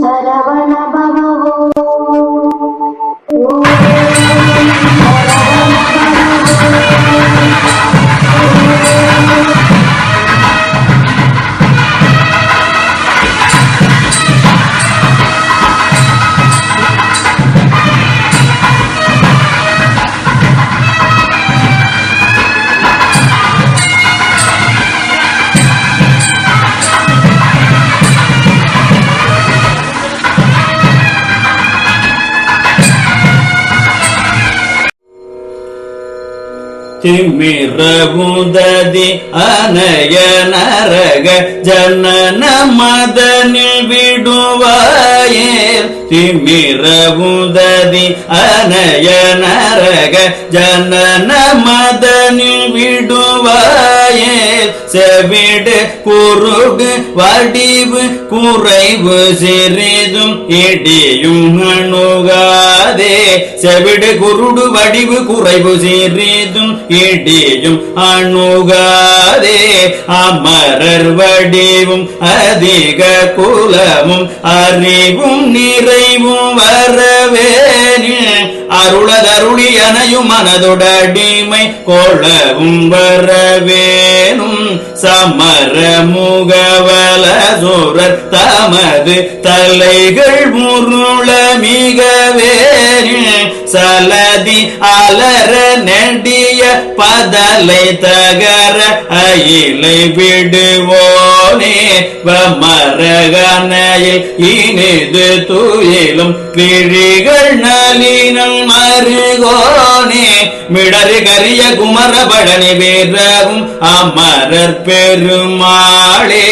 சரவண பவோ ஓம் திமிரவுததி அனய நரக ஜனன மதனில் விடுவாயேல் திமிரவுததி அனய நரக ஜனன மதனில் விடுவாயேல் செவிடு குறுகு வடிவு குறைவு சிறிதும் இடியும் அணுகாதே செவிடு குருடு வடிவு குறைவு சிறிதும் இடியும் அணுகாதே அமரர் வடிவும் அதிக குலமும் அறிவும் நிறைவும் வரவேனே அருளதருளி அனையும் மனதொடடிமை கொளவும் வரவேனும் சமர முகவல சோரர் தமது தலைகள் முருள மிகவேனே சலதி அலர நெடிய பதலை தகர அயிலை விடுவோனே வமரகனையில் இனிது துயிலும் கிழிகள் நலினம் மருகோனே மிடறு கரிய குமரபடனி வீரவும் அமரர் பெருமாளே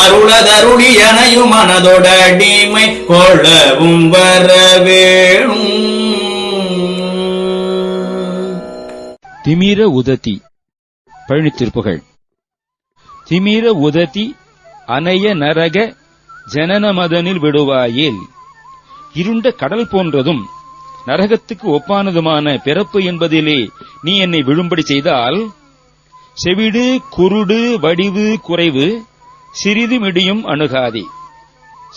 அருளதருளி அனையும் மனதொடடிமை கொளவும் வரவேணும். திமிர உததி பழனித்திருப்புகள். திமிர உததி அனைய நரக ஜனனமதனில் விடுவாயேல் இருண்ட கடல் போன்றதும் நரகத்துக்கு ஒப்பானதுமான பிறப்பு என்பதிலே நீ என்னை விழும்படி செய்தால் செவிடு குருடு வடிவு குறைவு சிறிது இடியும் அணுகாதே.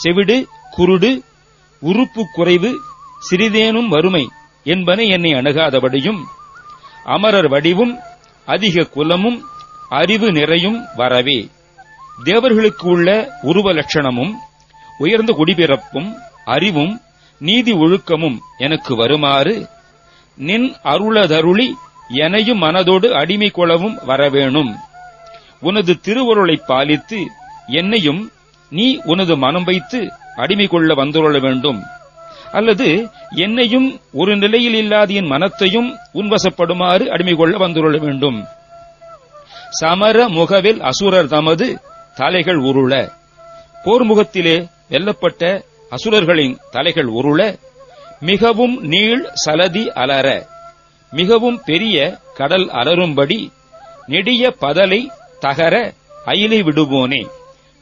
செவிடு குருடு உறுப்பு குறைவு சிறிதேனும் வறுமை என்பன என்னை அணுகாதபடியும் அமரர் வடிவும் அதிக குலமும் அறிவு நிறையும் வரவே தேவர்களுக்கு உள்ள உருவ லட்சணமும் உயர்ந்த குடிபிறப்பும் அறிவும் நீதி ஒழுக்கமும் எனக்கு வருமாறு நின் அருளதருளி எனையும் மனதோடு அடிமை கொள்ளவும் வரவேணும். உனது திருவருளை பாலித்து என்னையும் நீ உனது மனம் வைத்து அடிமை கொள்ள வந்துள்ள வேண்டும். அல்லது என்னையும் ஒரு நிலையில் இல்லாத என் மனத்தையும் உன்வசப்படுமாறு அடிமை கொள்ள வந்துள்ள வேண்டும். சமர முகவில் அசுரர் தமது தலைகள் உருள போர்முகத்திலே வெல்லப்பட்ட அசுரர்களின் தலைகள் உருள மிகவும் நீள் சலதி அலற மிகவும் பெரிய கடல் அலரும்படி நெடிய பதலை தகர அயிலை விடுவோனே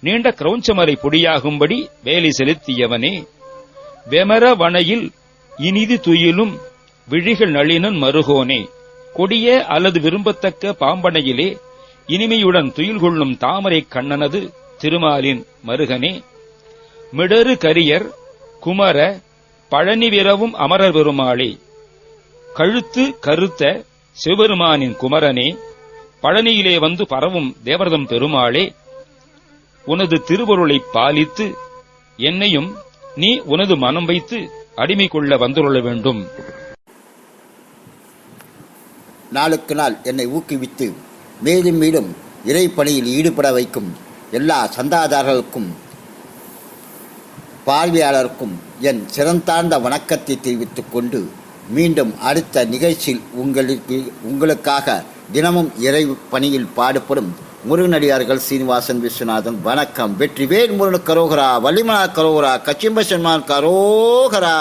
நீண்ட கிரௌஞ்சமலை பொடியாகும்படி வேலை செலுத்தியவனே வெமர வனையில் இனிது துயிலும் விழிகள் நளினன் மருகோனே கொடிய அல்லது விரும்பத்தக்க பாம்பனையிலே இனிமையுடன் துயில் கொள்ளும் தாமரை கண்ணனது திருமாலின் மருகனே மிடறு கரியர் குமர பழனி விரவும் அமரர் பெருமாளே கழுத்து கருத்த சிவபெருமானின் குமரனே பழனியிலே வந்து பரவும் தேவரதம் பெருமாளே உனது திருவருளை பாலித்து என்னையும் நீ உனது மனம் வைத்து அடிமை கொள்ள வந்துள்ள வேண்டும். நாளுக்கு நாள் என்னை ஊக்குவித்து மேலும் மேலும் இறைப்பணியில் ஈடுபட வைக்கும் எல்லா சந்தாதாரர்களுக்கும் பார்வையாளருக்கும் என் சிறந்தார்ந்த வணக்கத்தை தெரிவித்துக் கொண்டு மீண்டும் அடுத்த நிகழ்ச்சியில் உங்களுக்காக தினமும் இறை பணியில் பாடுபடும் முருகனடியார்கள் சீனிவாசன் விஸ்வநாதன். வணக்கம். வெற்றிவேல் முருகன் கரோகரா, வள்ளிமலா கரோகரா, கச்சிம்ப சன்மான் கரோகரா.